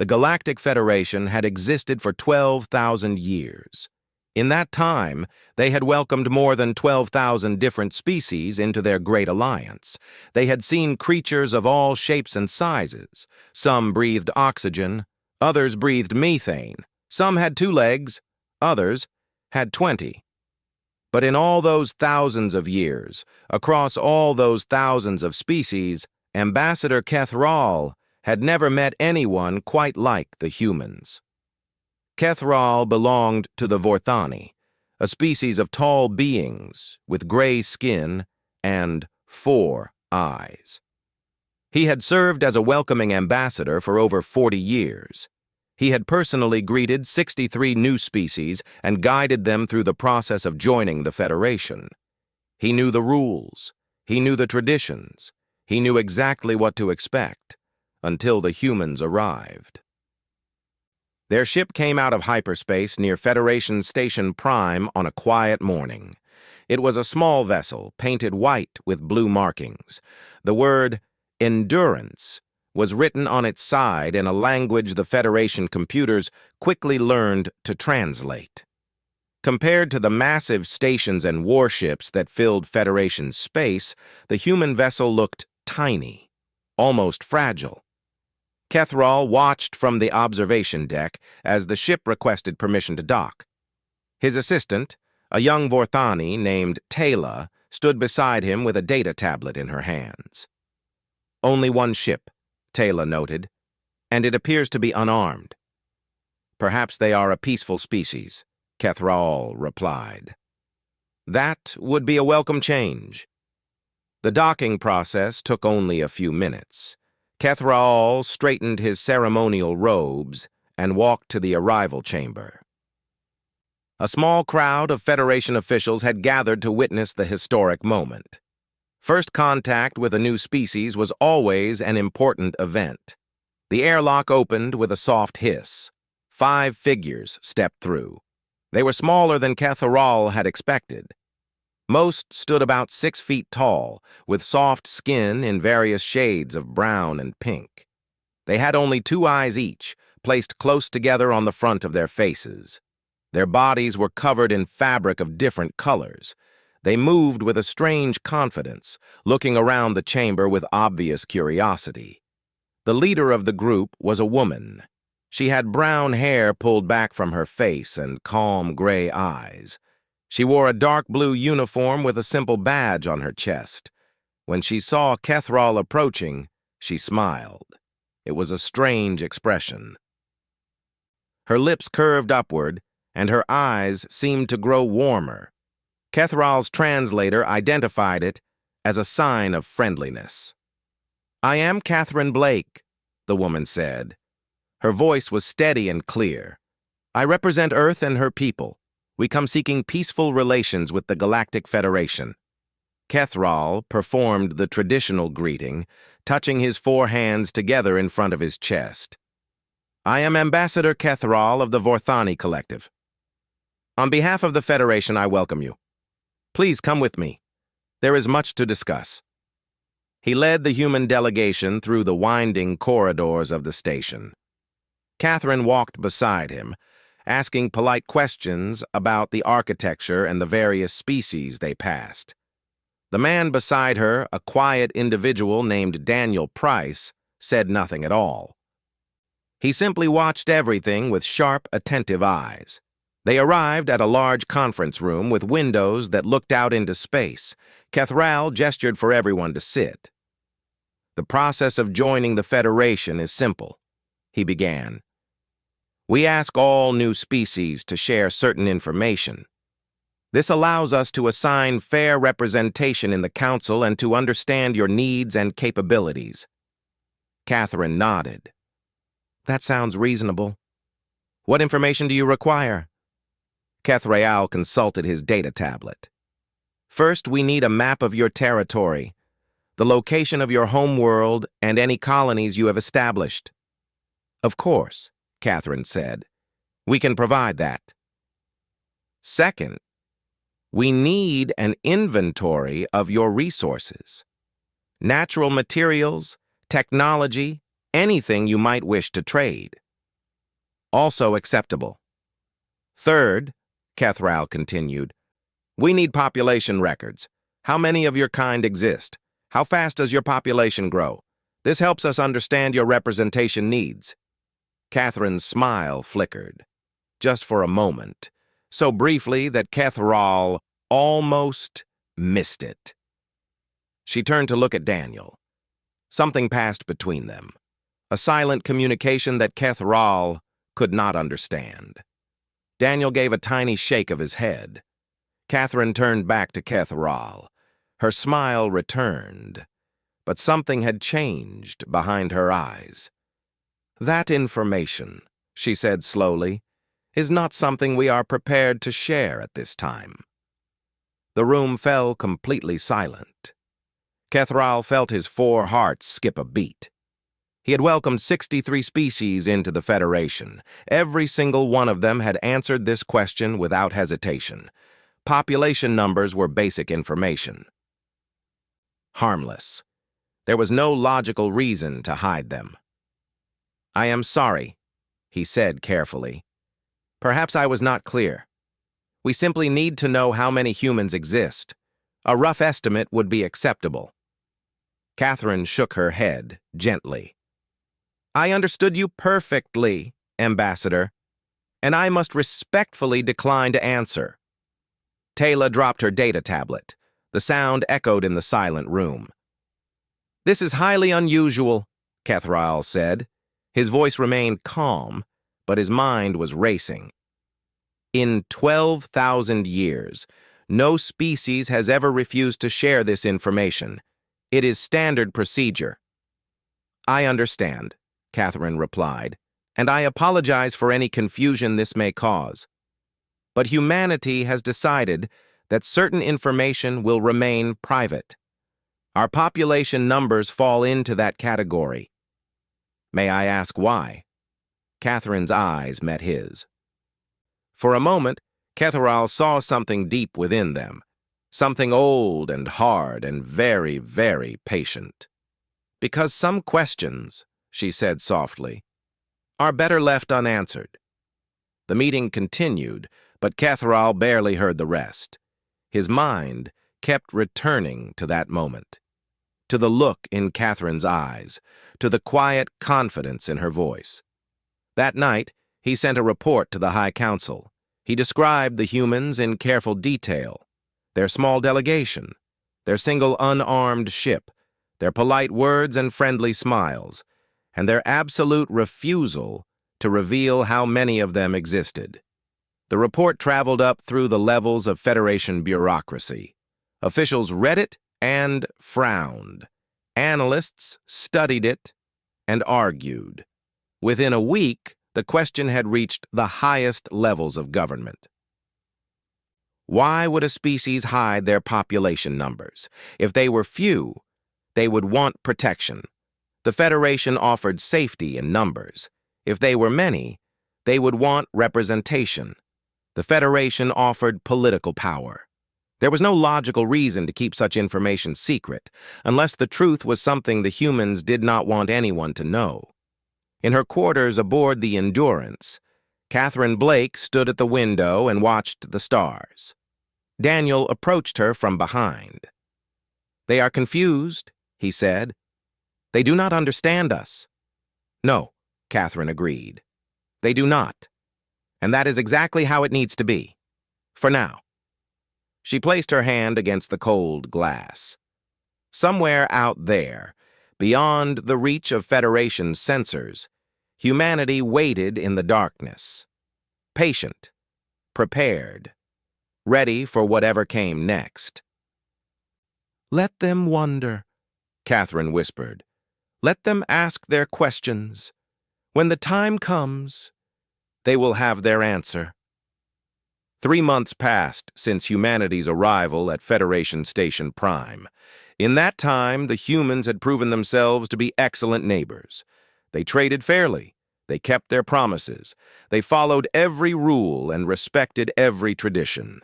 The Galactic Federation had existed for 12,000 years. In that time, they had welcomed more than 12,000 different species into their great alliance. They had seen creatures of all shapes and sizes. Some breathed oxygen, others breathed methane. Some had 2 legs, others had 20. But in all those thousands of years, across all those thousands of species, Ambassador Kethral had never met anyone quite like the humans. Kethral belonged to the Vorthani, a species of tall beings with gray skin and 4 eyes. He had served as a welcoming ambassador for over 40 years. He had personally greeted 63 new species and guided them through the process of joining the Federation. He knew the rules. He knew the traditions. He knew exactly what to expect until the humans arrived. Their ship came out of hyperspace near Federation Station Prime on a quiet morning. It was a small vessel, painted white with blue markings. The word Endurance was written on its side in a language the Federation computers quickly learned to translate. Compared to the massive stations and warships that filled Federation space, the human vessel looked tiny, almost fragile. Kethral watched from the observation deck as the ship requested permission to dock. His assistant, a young Vorthani named Taylor, stood beside him with a data tablet in her hands. Only one ship, Taylor noted, and it appears to be unarmed. Perhaps they are a peaceful species, Kethral replied. That would be a welcome change. The docking process took only a few minutes. Kethral straightened his ceremonial robes and walked to the arrival chamber. A small crowd of Federation officials had gathered to witness the historic moment. First contact with a new species was always an important event. The airlock opened with a soft hiss. 5 figures stepped through. They were smaller than Kethral had expected. Most stood about 6 feet tall, with soft skin in various shades of brown and pink. They had only 2 eyes each, placed close together on the front of their faces. Their bodies were covered in fabric of different colors. They moved with a strange confidence, looking around the chamber with obvious curiosity. The leader of the group was a woman. She had brown hair pulled back from her face and calm gray eyes. She wore a dark blue uniform with a simple badge on her chest. When she saw Kethral approaching, she smiled. It was a strange expression. Her lips curved upward, and her eyes seemed to grow warmer. Kethral's translator identified it as a sign of friendliness. "I am Catherine Blake," the woman said. Her voice was steady and clear. "I represent Earth and her people. We come seeking peaceful relations with the Galactic Federation." Kethral performed the traditional greeting, touching his 4 hands together in front of his chest. "I am Ambassador Kethral of the Vorthani Collective. On behalf of the Federation, I welcome you. Please come with me. There is much to discuss." He led the human delegation through the winding corridors of the station. Catherine walked beside him, asking polite questions about the architecture and the various species they passed. The man beside her, a quiet individual named Daniel Price, said nothing at all. He simply watched everything with sharp, attentive eyes. They arrived at a large conference room with windows that looked out into space. Kethral gestured for everyone to sit. "The process of joining the Federation is simple," he began. "We ask all new species to share certain information. This allows us to assign fair representation in the Council and to understand your needs and capabilities." Catherine nodded. "That sounds reasonable. What information do you require?" Kethral consulted his data tablet. "First, we need a map of your territory, the location of your homeworld, and any colonies you have established." "Of course," Catherine said. "We can provide that." "Second, we need an inventory of your resources. Natural materials, technology, anything you might wish to trade." also acceptable. Third, Kethral continued, we need population records. How many of your kind exist? How fast does your population grow? This helps us understand your representation needs. Catherine's smile flickered, just for a moment, so briefly that Kethral almost missed it. She turned to look at Daniel. Something passed between them, a silent communication that Kethral could not understand. Daniel gave a tiny shake of his head. Catherine turned back to Kethral. Her smile returned, but something had changed behind her eyes. That information, she said slowly, is not something we are prepared to share at this time. The room fell completely silent. Kethral felt his 4 hearts skip a beat. He had welcomed 63 species into the Federation. Every single one of them had answered this question without hesitation. Population numbers were basic information. Harmless. There was no logical reason to hide them. I am sorry, he said carefully. Perhaps I was not clear. We simply need to know how many humans exist. A rough estimate would be acceptable. Catherine shook her head gently. I understood you perfectly, Ambassador, and I must respectfully decline to answer. Taylor dropped her data tablet. The sound echoed in the silent room. This is highly unusual, Kethral said. His voice remained calm, but his mind was racing. In 12,000 years, no species has ever refused to share this information. It is standard procedure. I understand, Catherine replied, and I apologize for any confusion this may cause. But humanity has decided that certain information will remain private. Our population numbers fall into that category. May I ask why? Catherine's eyes met his. For a moment, Kethral saw something deep within them, something old and hard and very, very patient. Because some questions, she said softly, are better left unanswered. The meeting continued, but Kethral barely heard the rest. His mind kept returning to that moment, to the look in Catherine's eyes, to the quiet confidence in her voice. That night, he sent a report to the High Council. He described the humans in careful detail, their small delegation, their single unarmed ship, their polite words and friendly smiles, and their absolute refusal to reveal how many of them existed. The report traveled up through the levels of Federation bureaucracy. Officials read it and frowned. Analysts studied it and argued. Within a week, the question had reached the highest levels of government. Why would a species hide their population numbers? If they were few, they would want protection. The Federation offered safety in numbers. If they were many, they would want representation. The Federation offered political power. There was no logical reason to keep such information secret, unless the truth was something the humans did not want anyone to know. In her quarters aboard the Endurance, Catherine Blake stood at the window and watched the stars. Daniel approached her from behind. They are confused, he said. They do not understand us. No, Catherine agreed. They do not. And that is exactly how it needs to be. For now. She placed her hand against the cold glass. Somewhere out there, beyond the reach of Federation's sensors, humanity waited in the darkness. Patient, prepared, ready for whatever came next. Let them wonder, Catherine whispered. Let them ask their questions. When the time comes, they will have their answer. 3 months passed since humanity's arrival at Federation Station Prime. In that time, the humans had proven themselves to be excellent neighbors. They traded fairly. They kept their promises. They followed every rule and respected every tradition.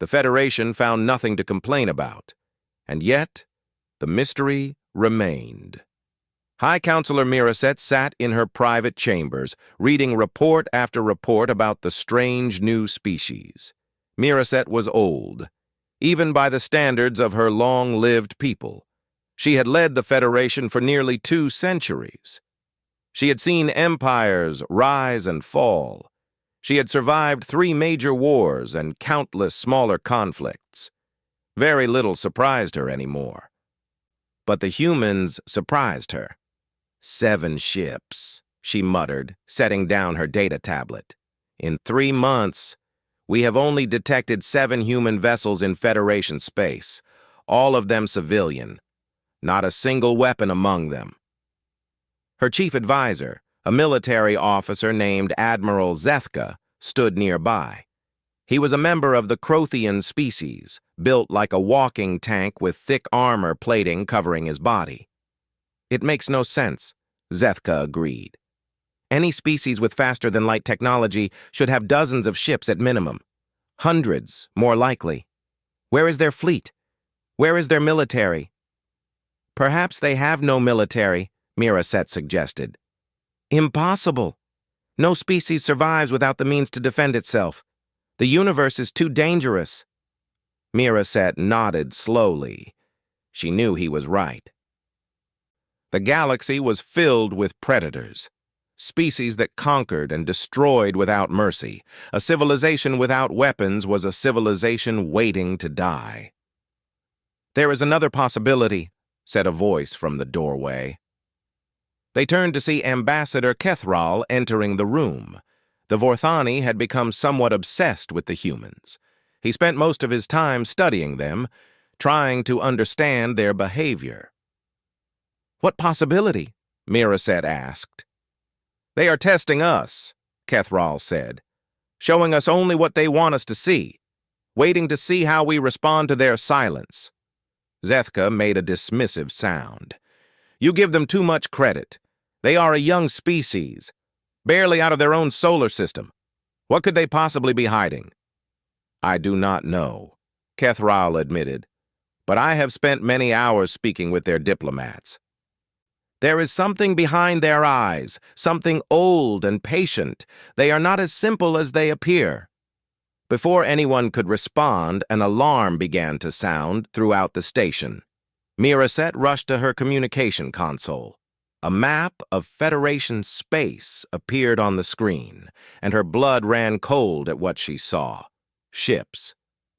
The Federation found nothing to complain about. And yet, the mystery remained. High Counselor Miraset sat in her private chambers, reading report after report about the strange new species. Miraset was old, even by the standards of her long-lived people. She had led the Federation for nearly 2 centuries. She had seen empires rise and fall. She had survived 3 major wars and countless smaller conflicts. Very little surprised her anymore. But the humans surprised her. 7 ships, she muttered, setting down her data tablet. In 3 months, we have only detected 7 human vessels in Federation space, all of them civilian. Not a single weapon among them. Her chief advisor, a military officer named Admiral Zethka, stood nearby. He was a member of the Crothian species, built like a walking tank with thick armor plating covering his body. It makes no sense, Zethka agreed. Any species with faster-than-light technology should have dozens of ships at minimum. Hundreds, more likely. Where is their fleet? Where is their military? Perhaps they have no military, Miraset suggested. Impossible. No species survives without the means to defend itself. The universe is too dangerous. Miraset nodded slowly. She knew he was right. The galaxy was filled with predators. Species that conquered and destroyed without mercy. A civilization without weapons was a civilization waiting to die. There is another possibility, said a voice from the doorway. They turned to see Ambassador Kethral entering the room. The Vorthani had become somewhat obsessed with the humans. He spent most of his time studying them, trying to understand their behavior. What possibility? Miraset asked. They are testing us, Kethral said, showing us only what they want us to see, waiting to see how we respond to their silence. Zethka made a dismissive sound. You give them too much credit. They are a young species, barely out of their own solar system. What could they possibly be hiding? I do not know, Kethral admitted, but I have spent many hours speaking with their diplomats. There is something behind their eyes, something old and patient. They are not as simple as they appear. Before anyone could respond, an alarm began to sound throughout the station. Miraset rushed to her communication console. A map of Federation space appeared on the screen, and her blood ran cold at what she saw. Ships,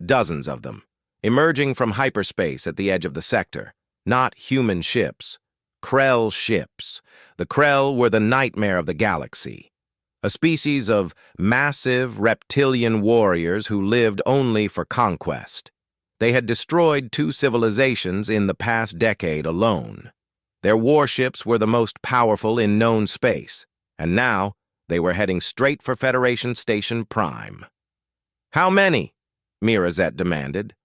dozens of them, emerging from hyperspace at the edge of the sector. Not human ships. Krell ships. The Krell were the nightmare of the galaxy. A species of massive reptilian warriors who lived only for conquest. They had destroyed 2 civilizations in the past decade alone. Their warships were the most powerful in known space, and now they were heading straight for Federation Station Prime. How many? Miraset demanded.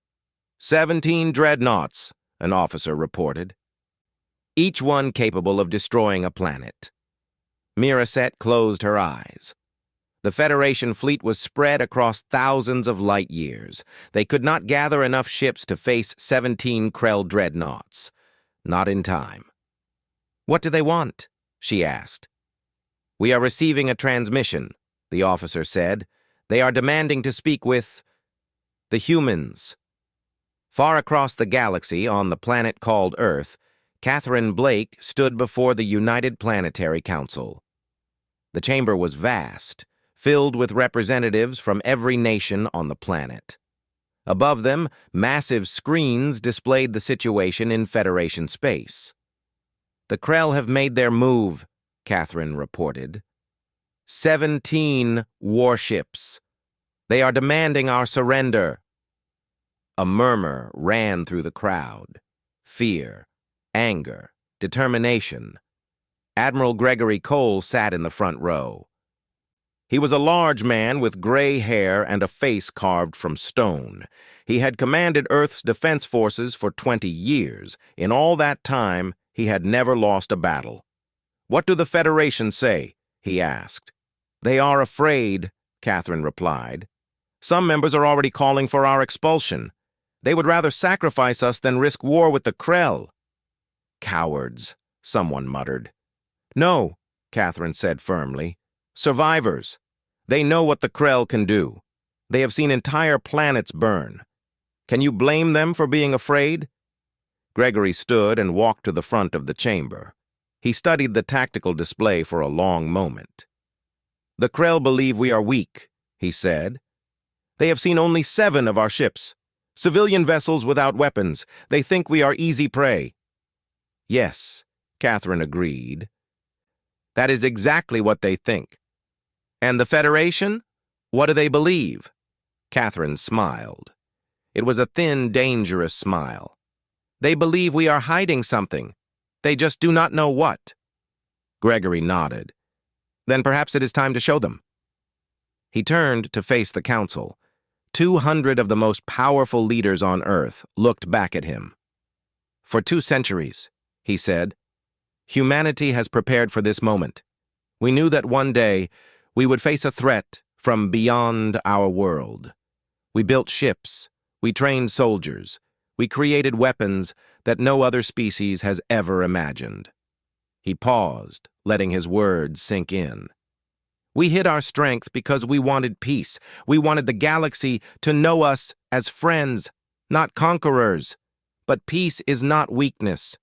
17 dreadnoughts, an officer reported. Each one capable of destroying a planet. Miraset closed her eyes. The Federation fleet was spread across thousands of light years. They could not gather enough ships to face 17 Krell dreadnoughts. Not in time. What do they want? She asked. We are receiving a transmission, the officer said. They are demanding to speak with the humans. Far across the galaxy, on the planet called Earth, Catherine Blake stood before the United Planetary Council. The chamber was vast, filled with representatives from every nation on the planet. Above them, massive screens displayed the situation in Federation space. The Krell have made their move, Catherine reported. 17 warships. They are demanding our surrender. A murmur ran through the crowd. Fear, anger, determination. Admiral Gregory Cole sat in the front row. He was a large man with gray hair and a face carved from stone. He had commanded Earth's defense forces for 20 years. In all that time, he had never lost a battle. What do the Federation say? He asked. They are afraid, Catherine replied. Some members are already calling for our expulsion. They would rather sacrifice us than risk war with the Krell. Cowards, someone muttered. No, Catherine said firmly. Survivors. They know what the Krell can do. They have seen entire planets burn. Can you blame them for being afraid? Gregory stood and walked to the front of the chamber. He studied the tactical display for a long moment. The Krell believe we are weak, he said. They have seen only 7 of our ships. Civilian vessels without weapons. They think we are easy prey. Yes, Catherine agreed. That is exactly what they think. And the Federation? What do they believe? Catherine smiled. It was a thin, dangerous smile. They believe we are hiding something. They just do not know what. Gregory nodded. Then perhaps it is time to show them. He turned to face the council. 200 of the most powerful leaders on Earth looked back at him. For 2 centuries, he said, humanity has prepared for this moment. We knew that one day we would face a threat from beyond our world. We built ships, we trained soldiers, we created weapons that no other species has ever imagined. He paused, letting his words sink in. We hid our strength because we wanted peace. We wanted the galaxy to know us as friends, not conquerors. But peace is not weakness.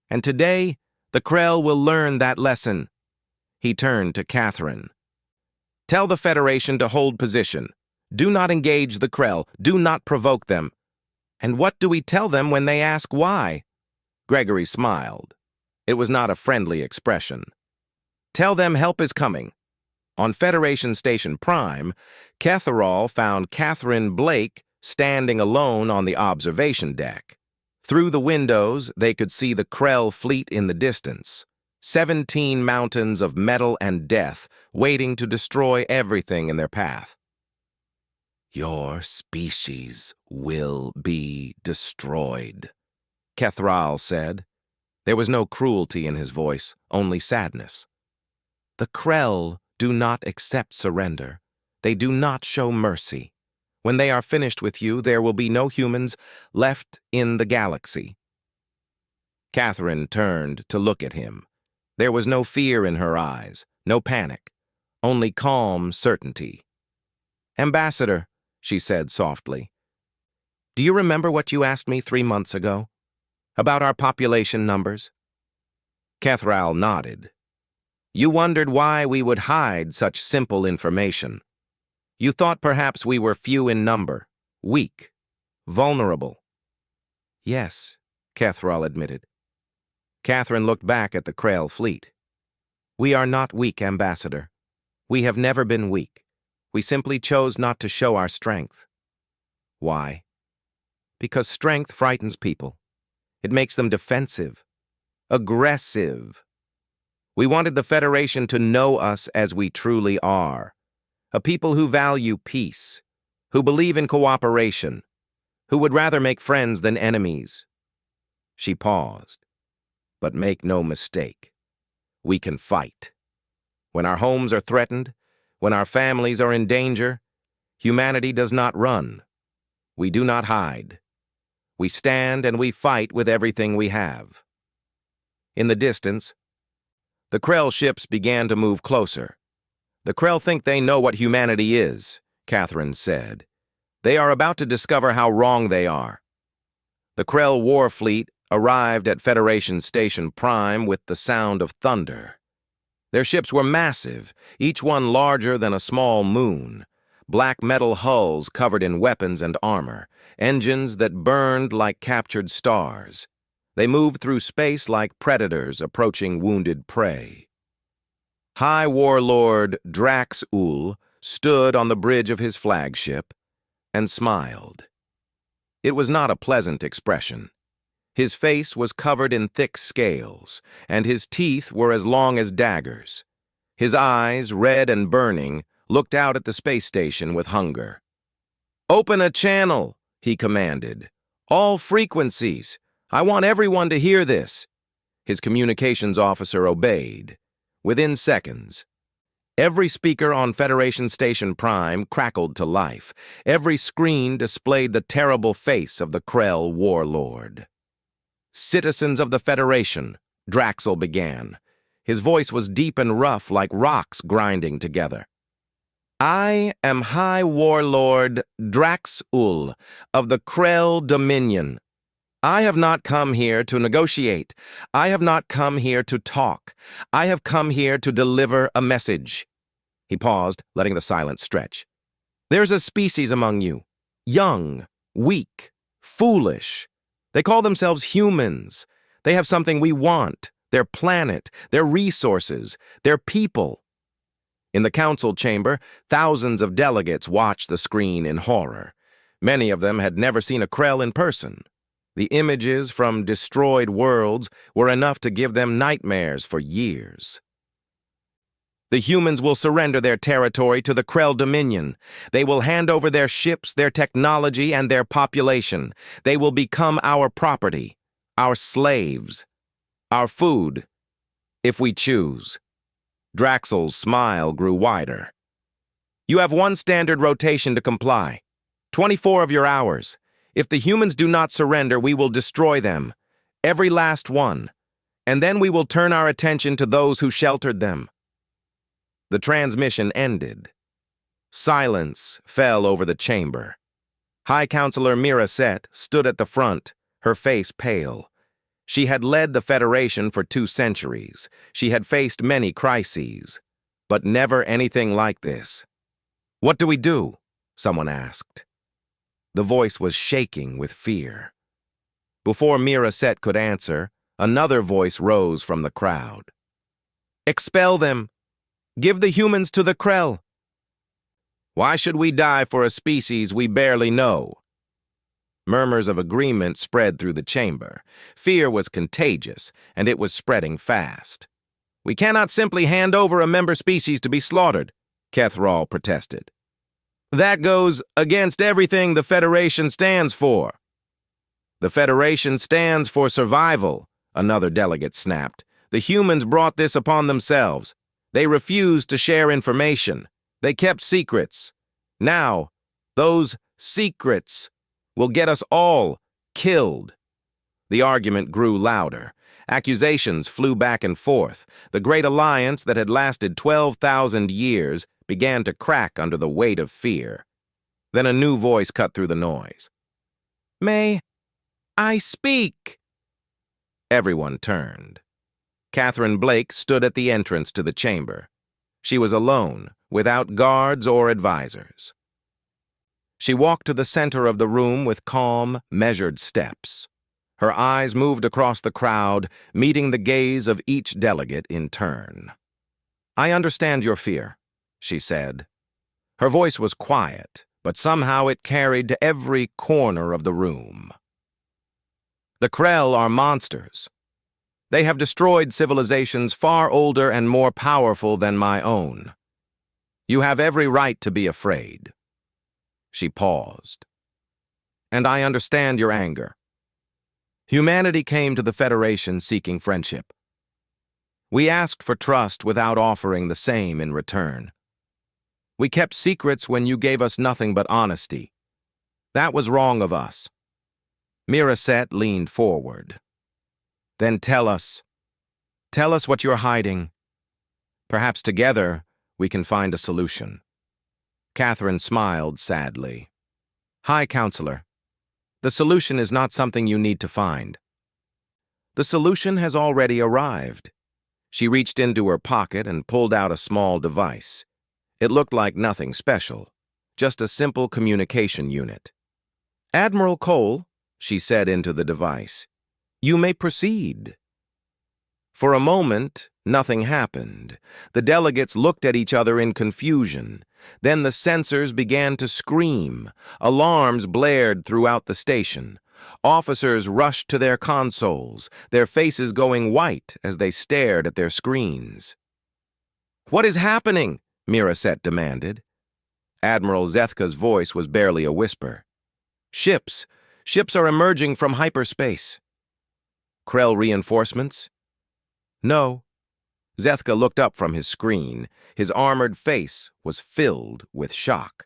And today, the Krell will learn that lesson. He turned to Catherine. Tell the Federation to hold position. Do not engage the Krell. Do not provoke them. And what do we tell them when they ask why? Gregory smiled. It was not a friendly expression. Tell them help is coming. On Federation Station Prime, Ketherol found Catherine Blake standing alone on the observation deck. Through the windows, they could see the Krell fleet in the distance. 17 mountains of metal and death waiting to destroy everything in their path. Your species will be destroyed, Ketherol said. There was no cruelty in his voice, only sadness. The Krell do not accept surrender. They do not show mercy. When they are finished with you, there will be no humans left in the galaxy. Catherine turned to look at him. There was no fear in her eyes, no panic, only calm certainty. Ambassador, she said softly, do you remember what you asked me 3 months ago? About our population numbers? Ketherol nodded. You wondered why we would hide such simple information. You thought perhaps we were few in number, weak, vulnerable. Yes, Ketherol admitted. Catherine looked back at the Krell fleet. We are not weak, Ambassador. We have never been weak. We simply chose not to show our strength. Why? Because strength frightens people. It makes them defensive, aggressive. We wanted the Federation to know us as we truly are. A people who value peace, who believe in cooperation, who would rather make friends than enemies. She paused. But make no mistake, we can fight. When our homes are threatened, when our families are in danger, humanity does not run. We do not hide. We stand and we fight with everything we have. In the distance, the Krell ships began to move closer. The Krell think they know what humanity is, Catherine said. They are about to discover how wrong they are. The Krell war fleet arrived at Federation Station Prime with the sound of thunder. Their ships were massive, each one larger than a small moon. Black metal hulls covered in weapons and armor, engines that burned like captured stars. They moved through space like predators approaching wounded prey. High Warlord Drax-Ul stood on the bridge of his flagship and smiled. It was not a pleasant expression. His face was covered in thick scales, and his teeth were as long as daggers. His eyes, red and burning, looked out at the space station with hunger. "Open a channel," he commanded. "All frequencies. I want everyone to hear this." His communications officer obeyed. Within seconds, every speaker on Federation Station Prime crackled to life. Every screen displayed the terrible face of the Krell warlord. Citizens of the Federation, Draxel began. His voice was deep and rough like rocks grinding together. I am High Warlord Draxul of the Krell Dominion. I have not come here to negotiate. I have not come here to talk. I have come here to deliver a message. He paused, letting the silence stretch. There's a species among you. Young, weak, foolish. They call themselves humans. They have something we want. Their planet, their resources, their people. In the council chamber, thousands of delegates watched the screen in horror. Many of them had never seen a Krell in person. The images from destroyed worlds were enough to give them nightmares for years. The humans will surrender their territory to the Krell Dominion. They will hand over their ships, their technology, and their population. They will become our property, our slaves, our food, if we choose. Draxel's smile grew wider. You have one standard rotation to comply. 24 of your hours. If the humans do not surrender, we will destroy them. Every last one. And then we will turn our attention to those who sheltered them. The transmission ended. Silence fell over the chamber. High Counselor Mira Set stood at the front, her face pale. She had led the Federation for 2 centuries. She had faced many crises, but never anything like this. What do we do? Someone asked. The voice was shaking with fear. Before Mira Set could answer, another voice rose from the crowd. Expel them! Give the humans to the Krell! Why should we die for a species we barely know? Murmurs of agreement spread through the chamber. Fear was contagious, and it was spreading fast. We cannot simply hand over a member species to be slaughtered, Kethral protested. That goes against everything the Federation stands for. The Federation stands for survival, another delegate snapped. The humans brought this upon themselves. They refused to share information. They kept secrets. Now, those secrets will get us all killed. The argument grew louder. Accusations flew back and forth. The Great Alliance that had lasted 12,000 years began to crack under the weight of fear. Then a new voice cut through the noise. May I speak? Everyone turned. Catherine Blake stood at the entrance to the chamber. She was alone, without guards or advisors. She walked to the center of the room with calm, measured steps. Her eyes moved across the crowd, meeting the gaze of each delegate in turn. I understand your fear, she said. Her voice was quiet, but somehow it carried to every corner of the room. The Krell are monsters. They have destroyed civilizations far older and more powerful than my own. You have every right to be afraid. She paused. And I understand your anger. Humanity came to the Federation seeking friendship. We asked for trust without offering the same in return. We kept secrets when you gave us nothing but honesty. That was wrong of us. Mira Set leaned forward. Then tell us what you're hiding. Perhaps together we can find a solution. Catherine smiled sadly. High Counselor, the solution is not something you need to find. The solution has already arrived. She reached into her pocket and pulled out a small device. It looked like nothing special, just a simple communication unit. Admiral Cole, she said into the device, you may proceed. For a moment, nothing happened. The delegates looked at each other in confusion. Then the sensors began to scream. Alarms blared throughout the station. Officers rushed to their consoles, their faces going white as they stared at their screens. What is happening? Mira Set demanded. Admiral Zethka's voice was barely a whisper. Ships are emerging from hyperspace. Krell reinforcements? No. Zethka looked up from his screen. His armored face was filled with shock.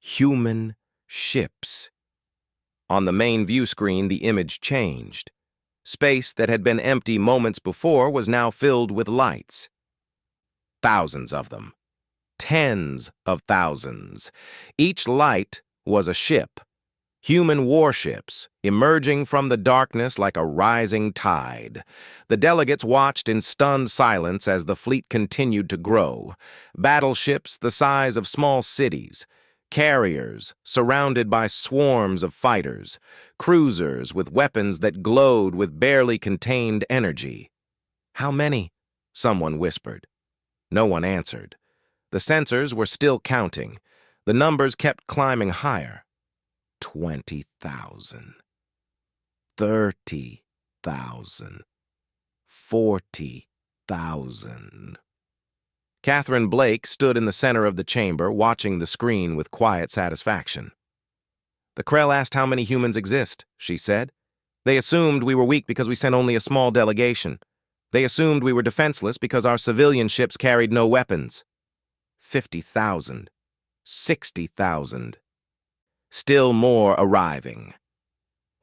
Human ships. On the main view screen, the image changed. Space that had been empty moments before was now filled with lights. Thousands of them. Tens of thousands. Each light was a ship. Human warships, emerging from the darkness like a rising tide. The delegates watched in stunned silence as the fleet continued to grow. Battleships the size of small cities. Carriers surrounded by swarms of fighters. Cruisers with weapons that glowed with barely contained energy. "How many?" someone whispered. No one answered. The sensors were still counting. The numbers kept climbing higher. 20,000. 30,000. 40,000. Catherine Blake stood in the center of the chamber, watching the screen with quiet satisfaction. "The Krell asked how many humans exist," she said. "They assumed we were weak because we sent only a small delegation. They assumed we were defenseless because our civilian ships carried no weapons. 50,000. 60,000. Still more arriving."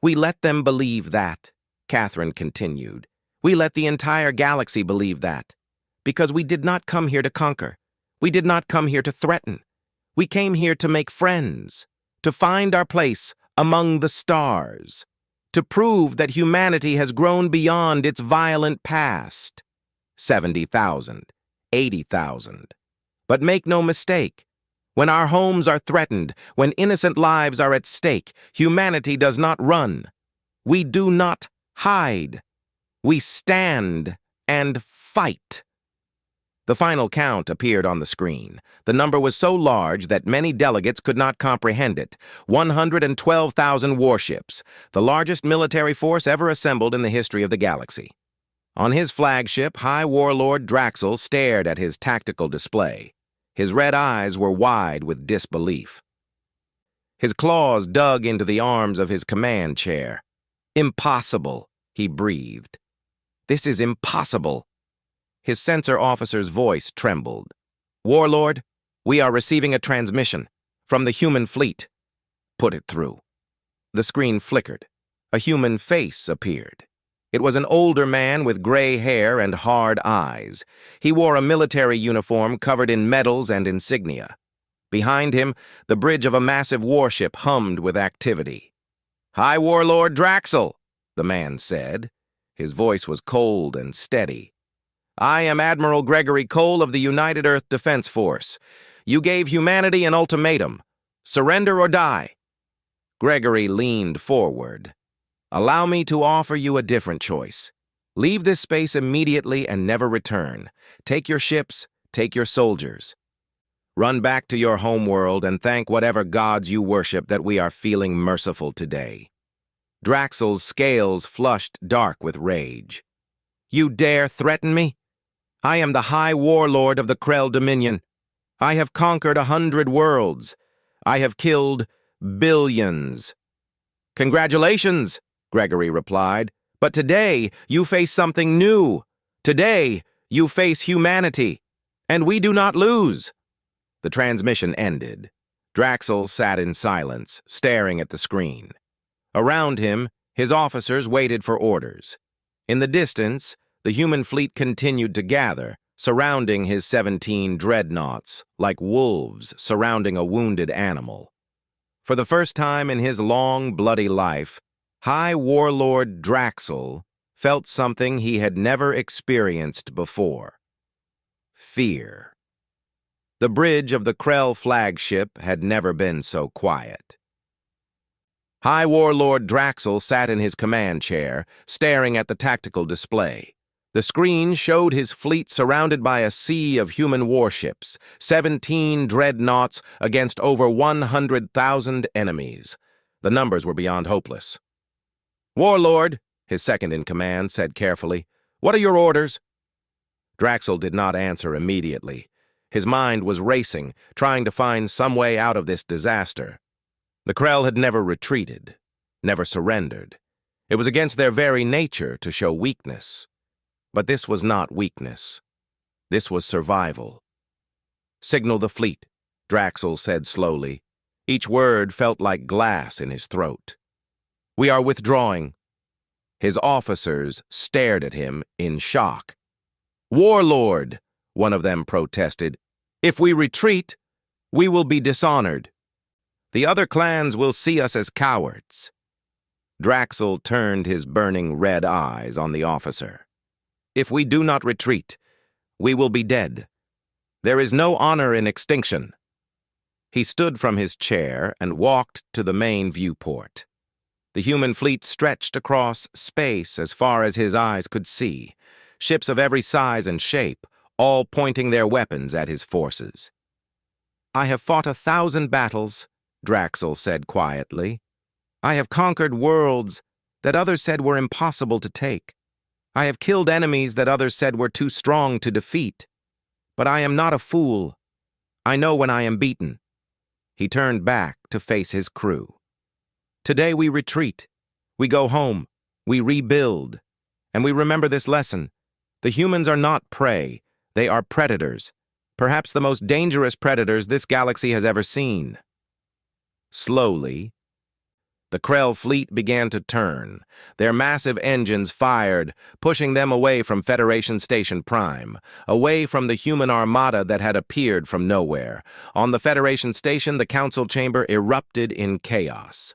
"We let them believe that," Catherine continued. "We let the entire galaxy believe that. Because we did not come here to conquer. We did not come here to threaten. We came here to make friends, to find our place among the stars, to prove that humanity has grown beyond its violent past." 70,000. 80,000. But make no mistake. When our homes are threatened, when innocent lives are at stake, humanity does not run. We do not hide. We stand and fight. The final count appeared on the screen. The number was so large that many delegates could not comprehend it. 112,000 warships, the largest military force ever assembled in the history of the galaxy. On his flagship, High Warlord Draxel stared at his tactical display. His red eyes were wide with disbelief. His claws dug into the arms of his command chair. "Impossible," he breathed. "This is impossible." His sensor officer's voice trembled. "Warlord, we are receiving a transmission from the human fleet." "Put it through." The screen flickered. A human face appeared. It was an older man with gray hair and hard eyes. He wore a military uniform covered in medals and insignia. Behind him, the bridge of a massive warship hummed with activity. "High Warlord Draxel," the man said. His voice was cold and steady. "I am Admiral Gregory Cole of the United Earth Defense Force. You gave humanity an ultimatum. Surrender or die." Gregory leaned forward. "Allow me to offer you a different choice. Leave this space immediately and never return. Take your ships, take your soldiers. Run back to your homeworld and thank whatever gods you worship that we are feeling merciful today." Draxel's scales flushed dark with rage. "You dare threaten me? I am the High Warlord of the Krell Dominion. I have conquered 100 worlds. I have killed billions." "Congratulations," Gregory replied. "But today you face something new. Today you face humanity. And we do not lose." The transmission ended. Draxel sat in silence, staring at the screen. Around him, his officers waited for orders. In the distance, the human fleet continued to gather, surrounding his 17 dreadnoughts, like wolves surrounding a wounded animal. For the first time in his long, bloody life, High Warlord Draxel felt something he had never experienced before. Fear. The bridge of the Krell flagship had never been so quiet. High Warlord Draxel sat in his command chair, staring at the tactical display. The screen showed his fleet surrounded by a sea of human warships, 17 dreadnoughts against over 100,000 enemies. The numbers were beyond hopeless. "Warlord," his second-in-command said carefully, "what are your orders?" Draxel did not answer immediately. His mind was racing, trying to find some way out of this disaster. The Krell had never retreated, never surrendered. It was against their very nature to show weakness. But this was not weakness. This was survival. "Signal the fleet," Draxel said slowly. Each word felt like glass in his throat. "We are withdrawing." His officers stared at him in shock. "Warlord," one of them protested, "if we retreat, we will be dishonored. The other clans will see us as cowards." Draxel turned his burning red eyes on the officer. "If we do not retreat, we will be dead. There is no honor in extinction." He stood from his chair and walked to the main viewport. The human fleet stretched across space as far as his eyes could see, ships of every size and shape, all pointing their weapons at his forces. "I have fought 1,000 battles," Draxel said quietly. "I have conquered worlds that others said were impossible to take. I have killed enemies that others said were too strong to defeat. But I am not a fool. I know when I am beaten." He turned back to face his crew. "Today we retreat. We go home. We rebuild. And we remember this lesson. The humans are not prey. They are predators. Perhaps the most dangerous predators this galaxy has ever seen." Slowly, the Krell fleet began to turn. Their massive engines fired, pushing them away from Federation Station Prime, away from the human armada that had appeared from nowhere. On the Federation Station, the council chamber erupted in chaos.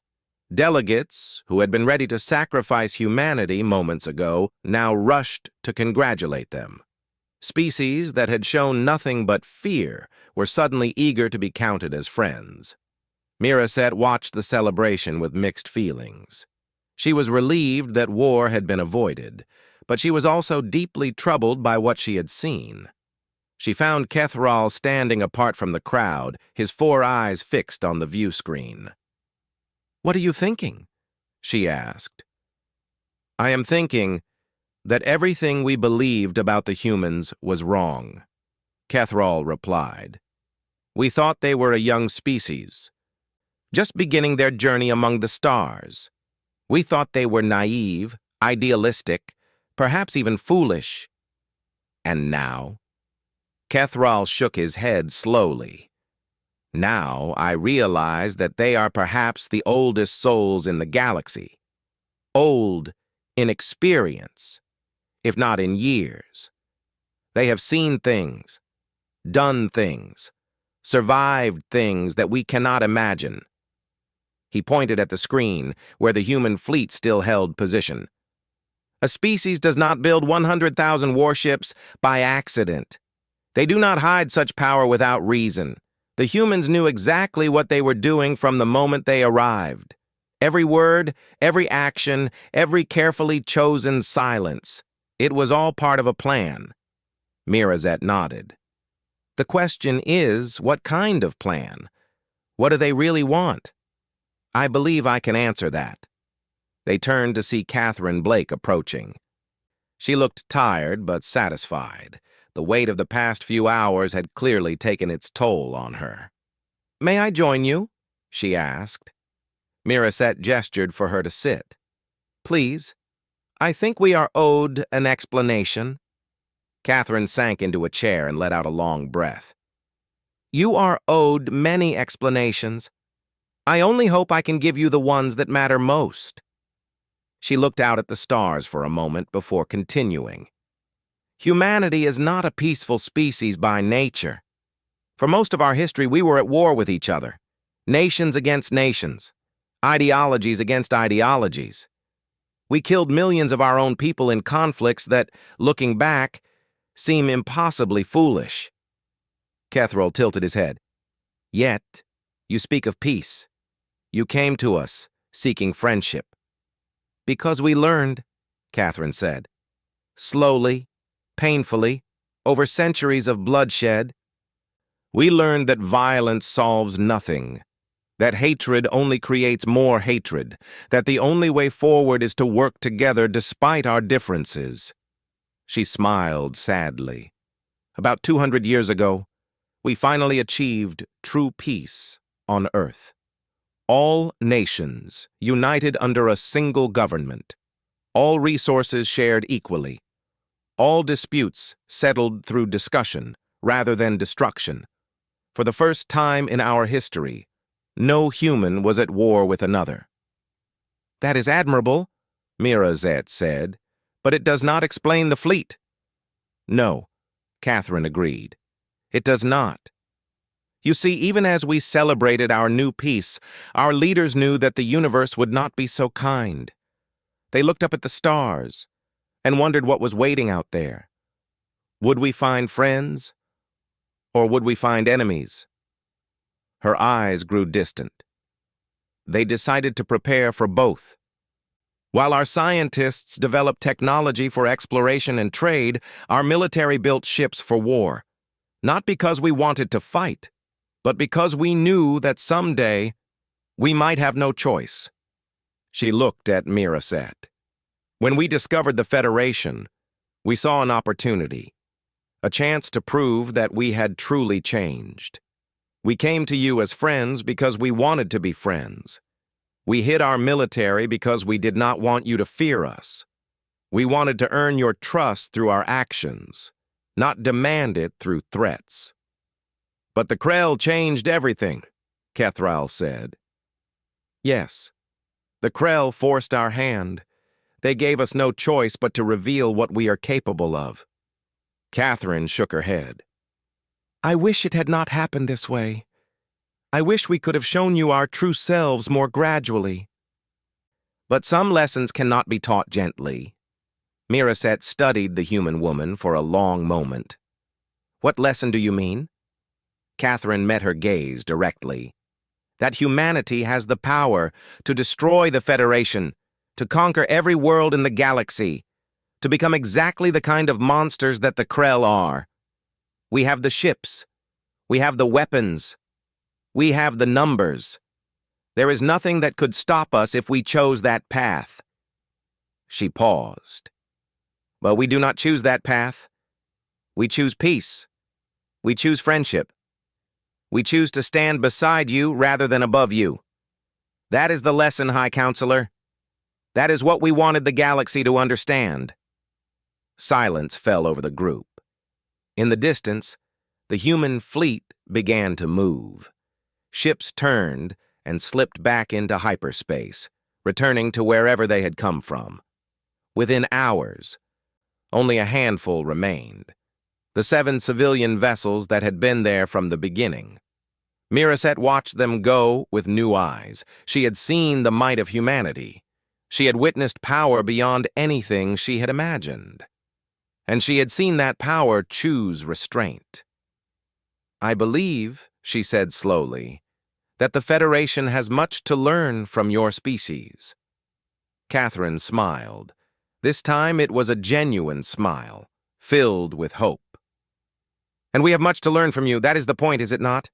Delegates, who had been ready to sacrifice humanity moments ago, now rushed to congratulate them. Species that had shown nothing but fear were suddenly eager to be counted as friends. Miraset watched the celebration with mixed feelings. She was relieved that war had been avoided, but she was also deeply troubled by what she had seen. She found Kethral standing apart from the crowd, his 4 eyes fixed on the view screen. "What are you thinking?" she asked. "I am thinking that everything we believed about the humans was wrong," Kethral replied. "We thought they were a young species, just beginning their journey among the stars. We thought they were naive, idealistic, perhaps even foolish. And now?" Kethral shook his head slowly. "Now I realize that they are perhaps the oldest souls in the galaxy. Old in experience, if not in years. They have seen things, done things, survived things that we cannot imagine." He pointed at the screen, where the human fleet still held position. "A species does not build 100,000 warships by accident. They do not hide such power without reason. The humans knew exactly what they were doing from the moment they arrived. Every word, every action, every carefully chosen silence. It was all part of a plan." Miraset nodded. "The question is, what kind of plan? What do they really want? I believe I can answer that." They turned to see Catherine Blake approaching. She looked tired but satisfied. The weight of the past few hours had clearly taken its toll on her. "May I join you?" she asked. Miraset gestured for her to sit. "Please. I think we are owed an explanation." Catherine sank into a chair and let out a long breath. "You are owed many explanations. I only hope I can give you the ones that matter most." She looked out at the stars for a moment before continuing. "Humanity is not a peaceful species by nature. For most of our history, we were at war with each other. Nations against nations. Ideologies against ideologies. We killed millions of our own people in conflicts that, looking back, seem impossibly foolish." Kethral tilted his head. "Yet, you speak of peace. You came to us, seeking friendship." "Because we learned," Catherine said. "Slowly, painfully, over centuries of bloodshed. We learned that violence solves nothing, that hatred only creates more hatred, that the only way forward is to work together despite our differences." She smiled sadly. "About 200 years ago, we finally achieved true peace on Earth. All nations united under a single government. All resources shared equally. All disputes settled through discussion rather than destruction. For the first time in our history, no human was at war with another." "That is admirable," Mirazet said, but it does not explain the fleet. No, Catherine agreed. It does not. You see, even as we celebrated our new peace, our leaders knew that the universe would not be so kind. They looked up at the stars and wondered what was waiting out there. Would we find friends, or would we find enemies? Her eyes grew distant. They decided to prepare for both. While our scientists developed technology for exploration and trade, our military built ships for war, not because we wanted to fight, but because we knew that someday we might have no choice. She looked at Mirazet. When we discovered the Federation, we saw an opportunity, a chance to prove that we had truly changed. We came to you as friends because we wanted to be friends. We hid our military because we did not want you to fear us. We wanted to earn your trust through our actions, not demand it through threats. But the Krell changed everything, Kethral said. Yes, the Krell forced our hand. They gave us no choice but to reveal what we are capable of. Catherine shook her head. I wish it had not happened this way. I wish we could have shown you our true selves more gradually. But some lessons cannot be taught gently. Mirazet studied the human woman for a long moment. What lesson do you mean? Catherine met her gaze directly. That humanity has the power to destroy the Federation, to conquer every world in the galaxy, to become exactly the kind of monsters that the Krell are. We have the ships. We have the weapons. We have the numbers. There is nothing that could stop us if we chose that path. She paused. But we do not choose that path. We choose peace. We choose friendship. We choose to stand beside you rather than above you. That is the lesson, High Counselor. That is what we wanted the galaxy to understand. Silence fell over the group. In the distance, the human fleet began to move. Ships turned and slipped back into hyperspace, returning to wherever they had come from. Within hours, only a handful remained. The 7 civilian vessels that had been there from the beginning. Mirazet watched them go with new eyes. She had seen the might of humanity. She had witnessed power beyond anything she had imagined. And she had seen that power choose restraint. I believe, she said slowly, that the Federation has much to learn from your species. Catherine smiled. This time it was a genuine smile, filled with hope. And we have much to learn from you, that is the point, is it not?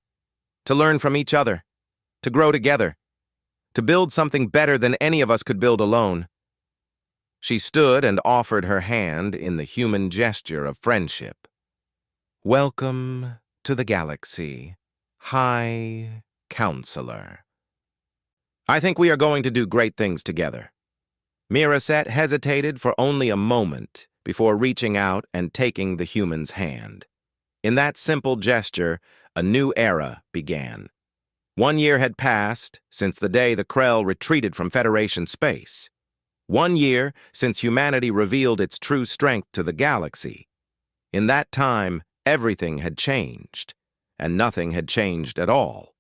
To learn from each other, to grow together, to build something better than any of us could build alone. She stood and offered her hand in the human gesture of friendship. Welcome to the galaxy, High Counselor. I think we are going to do great things together. Mirazet hesitated for only a moment before reaching out and taking the human's hand. In that simple gesture, a new era began. 1 year had passed since the day the Krell retreated from Federation space. 1 year since humanity revealed its true strength to the galaxy. In that time, everything had changed, and nothing had changed at all.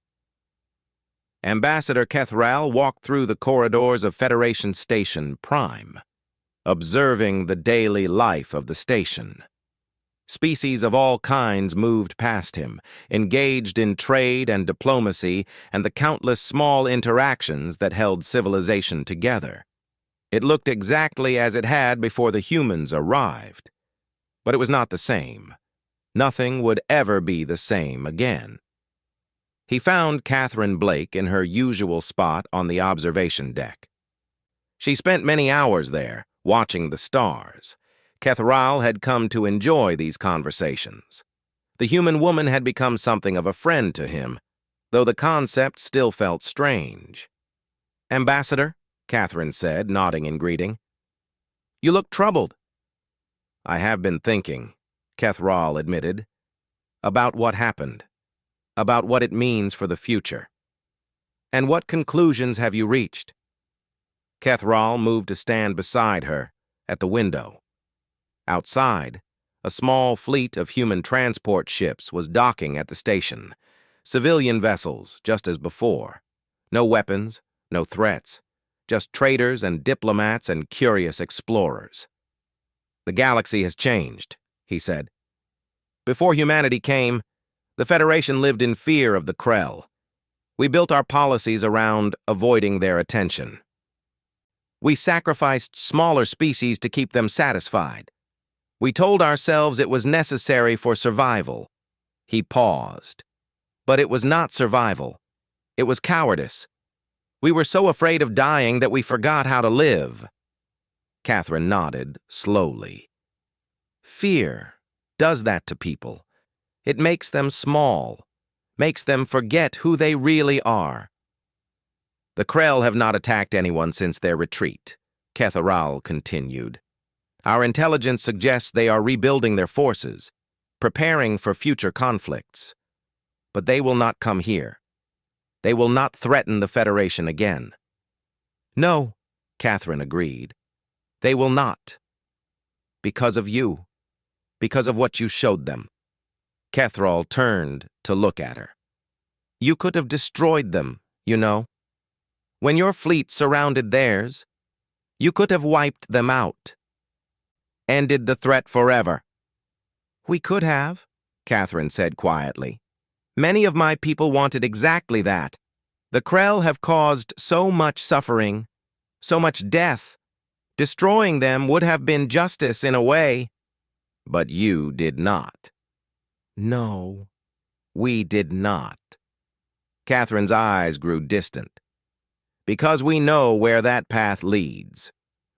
Ambassador Kethral walked through the corridors of Federation Station Prime, observing the daily life of the station. Species of all kinds moved past him, engaged in trade and diplomacy and the countless small interactions that held civilization together. It looked exactly as it had before the humans arrived. But it was not the same. Nothing would ever be the same again. He found Catherine Blake in her usual spot on the observation deck. She spent many hours there, watching the stars. Kethral had come to enjoy these conversations. The human woman had become something of a friend to him, though the concept still felt strange. Ambassador, Catherine said, nodding in greeting. You look troubled. I have been thinking, Kethral admitted, about what happened, about what it means for the future. And what conclusions have you reached? Kethral moved to stand beside her, at the window. Outside, a small fleet of human transport ships was docking at the station. Civilian vessels, just as before. No weapons, no threats, just traders and diplomats and curious explorers. "The galaxy has changed," he said. "Before humanity came, the Federation lived in fear of the Krell. We built our policies around avoiding their attention. We sacrificed smaller species to keep them satisfied. We told ourselves it was necessary for survival." He paused. "But it was not survival. It was cowardice. We were so afraid of dying that we forgot how to live." Catherine nodded slowly. "Fear does that to people. It makes them small, makes them forget who they really are." "The Krell have not attacked anyone since their retreat," Kethral continued. "Our intelligence suggests they are rebuilding their forces, preparing for future conflicts. But they will not come here. They will not threaten the Federation again." "No," Catherine agreed. "They will not. Because of you. Because of what you showed them." Kethral turned to look at her. "You could have destroyed them, you know. When your fleet surrounded theirs, you could have wiped them out. Ended the threat forever." "We could have," Catherine said quietly. "Many of my people wanted exactly that. The Krell have caused so much suffering, so much death. Destroying them would have been justice in a way. But you did not." "No, we did not." Catherine's eyes grew distant. "Because we know where that path leads.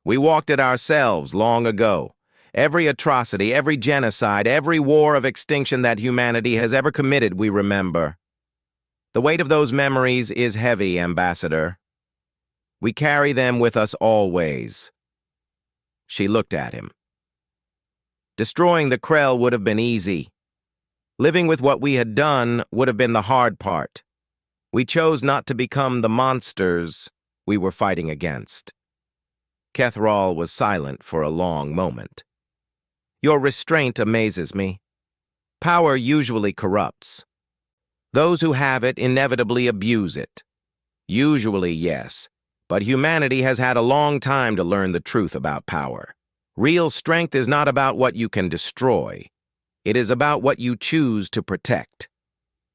We walked it ourselves long ago. Every atrocity, every genocide, every war of extinction that humanity has ever committed, we remember. The weight of those memories is heavy, Ambassador. We carry them with us always." She looked at him. "Destroying the Krell would have been easy. Living with what we had done would have been the hard part. We chose not to become the monsters we were fighting against." Kethral was silent for a long moment. "Your restraint amazes me. Power usually corrupts. Those who have it inevitably abuse it. Usually, yes, but humanity has had a long time to learn the truth about power. Real strength is not about what you can destroy. It is about what you choose to protect."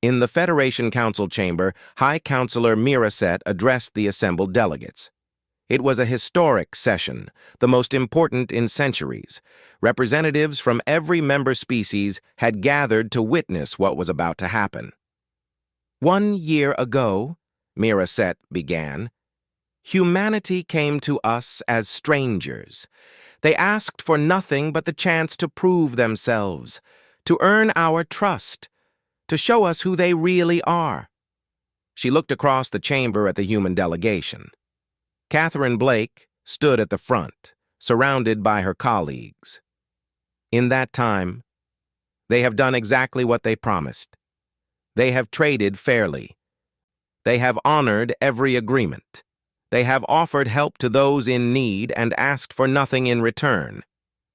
In the Federation Council chamber, High Counselor Miraset addressed the assembled delegates. It was a historic session, the most important in centuries. Representatives from every member species had gathered to witness what was about to happen. "1 year ago," Miraset began, "humanity came to us as strangers. They asked for nothing but the chance to prove themselves, to earn our trust, to show us who they really are." She looked across the chamber at the human delegation. Catherine Blake stood at the front, surrounded by her colleagues. "In that time, they have done exactly what they promised. They have traded fairly. They have honored every agreement. They have offered help to those in need and asked for nothing in return.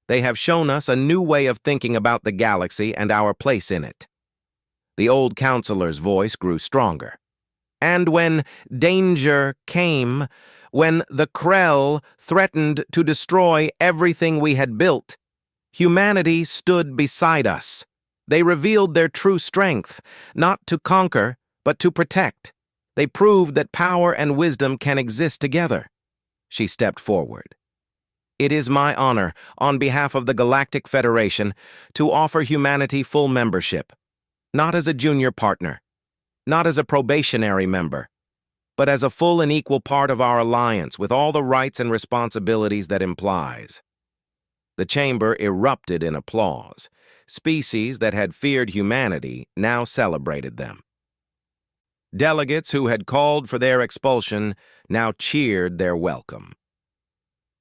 They have shown us a new way of thinking about the galaxy and our place in it." The old counselor's voice grew stronger. "And when danger came, when the Krell threatened to destroy everything we had built, humanity stood beside us. They revealed their true strength, not to conquer, but to protect. They proved that power and wisdom can exist together." She stepped forward. "It is my honor, on behalf of the Galactic Federation, to offer humanity full membership, not as a junior partner, not as a probationary member, but as a full and equal part of our alliance with all the rights and responsibilities that implies." The chamber erupted in applause. Species that had feared humanity now celebrated them. Delegates who had called for their expulsion now cheered their welcome.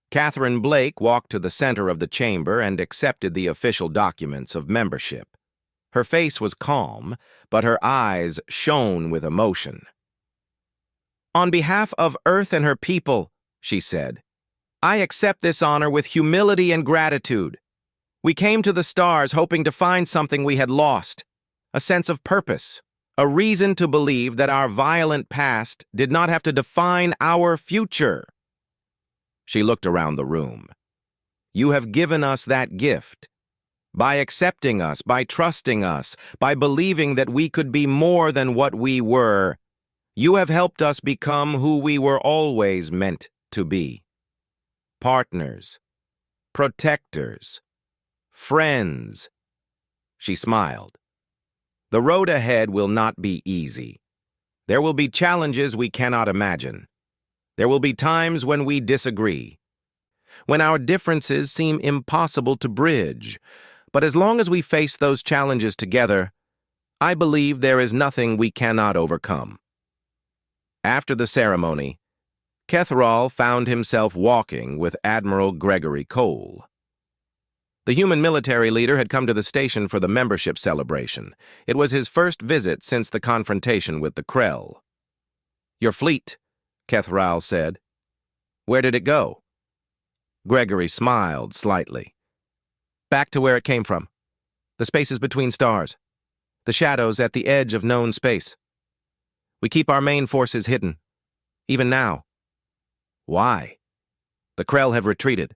Catherine Blake walked to the center of the chamber and accepted the official documents of membership. Her face was calm, but her eyes shone with emotion. "On behalf of Earth and her people," she said. "I accept this honor with humility and gratitude. We came to the stars hoping to find something we had lost, a sense of purpose, a reason to believe that our violent past did not have to define our future." She looked around the room. "You have given us that gift. By accepting us, by trusting us, by believing that we could be more than what we were, you have helped us become who we were always meant to be. Partners, protectors, friends." She smiled. "The road ahead will not be easy. There will be challenges we cannot imagine. There will be times when we disagree, when our differences seem impossible to bridge. But as long as we face those challenges together, I believe there is nothing we cannot overcome." After the ceremony, Kethrall found himself walking with Admiral Gregory Cole. The human military leader had come to the station for the membership celebration. It was his first visit since the confrontation with the Krell. "Your fleet," Kethrall said. "Where did it go?" Gregory smiled slightly. "Back to where it came from. The spaces between stars. The shadows at the edge of known space. We keep our main forces hidden, even now." "Why?" "The Krell have retreated.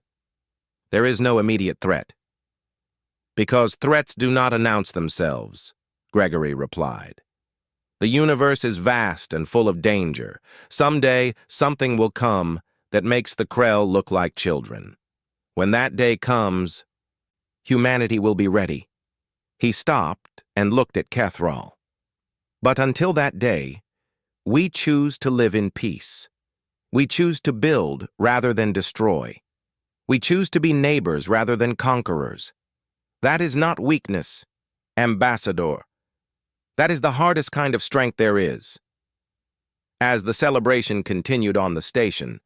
There is no immediate threat." "Because threats do not announce themselves," Gregory replied. "The universe is vast and full of danger. Someday, something will come that makes the Krell look like children. When that day comes, humanity will be ready." He stopped and looked at Kethrall. "But until that day, we choose to live in peace. We choose to build rather than destroy. We choose to be neighbors rather than conquerors. That is not weakness, Ambassador. That is the hardest kind of strength there is." As the celebration continued on the station,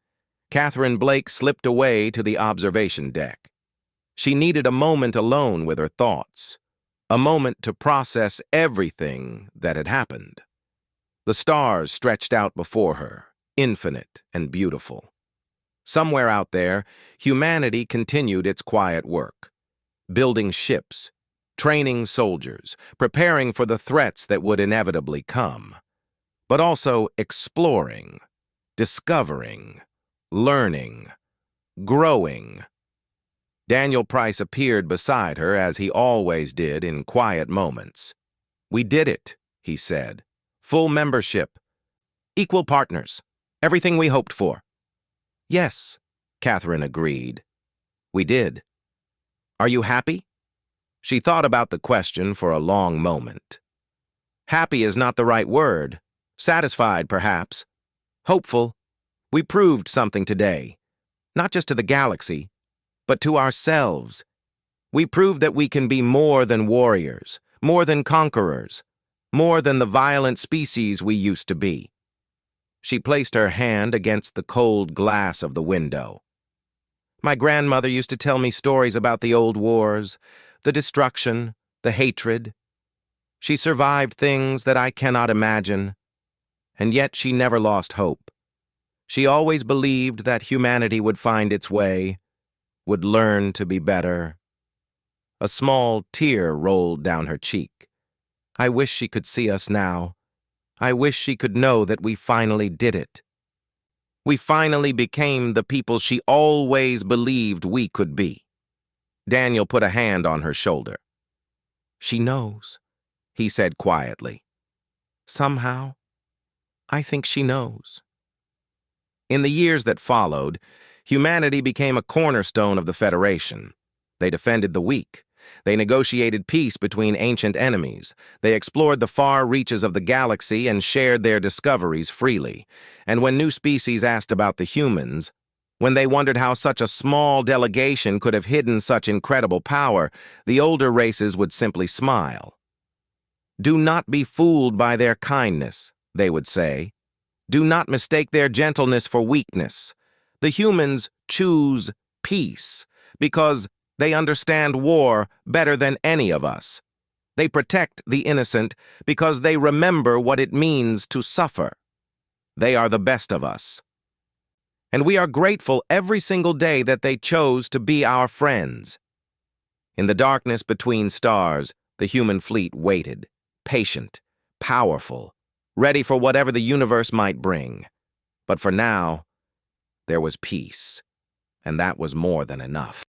Catherine Blake slipped away to the observation deck. She needed a moment alone with her thoughts, a moment to process everything that had happened. The stars stretched out before her, infinite and beautiful. Somewhere out there, humanity continued its quiet work, building ships, training soldiers, preparing for the threats that would inevitably come, but also exploring, discovering, learning, growing. Daniel Price appeared beside her as he always did in quiet moments. "We did it," he said. "Full membership. Equal partners. Everything we hoped for." "Yes," Catherine agreed. "We did. Are you happy?" She thought about the question for a long moment. Happy is not the right word. Satisfied, perhaps. Hopeful. We proved something today. Not just to the galaxy, but to ourselves. We proved that we can be more than warriors, more than conquerors, more than the violent species we used to be. She placed her hand against the cold glass of the window. "My grandmother used to tell me stories about the old wars, the destruction, the hatred. She survived things that I cannot imagine, and yet she never lost hope. She always believed that humanity would find its way, would learn to be better." A small tear rolled down her cheek. "I wish she could see us now. I wish she could know that we finally did it. We finally became the people she always believed we could be." Daniel put a hand on her shoulder. "She knows," he said quietly. "Somehow, I think she knows." In the years that followed, humanity became a cornerstone of the Federation. They defended the weak. They negotiated peace between ancient enemies. They explored the far reaches of the galaxy and shared their discoveries freely. And when new species asked about the humans, when they wondered how such a small delegation could have hidden such incredible power, the older races would simply smile. "Do not be fooled by their kindness," they would say. "Do not mistake their gentleness for weakness. The humans choose peace because they understand war better than any of us. They protect the innocent because they remember what it means to suffer. They are the best of us." and we are grateful every single day that they chose to be our friends. In the darkness between stars, the human fleet waited, patient, powerful, ready for whatever the universe might bring. But for now, there was peace, and that was more than enough.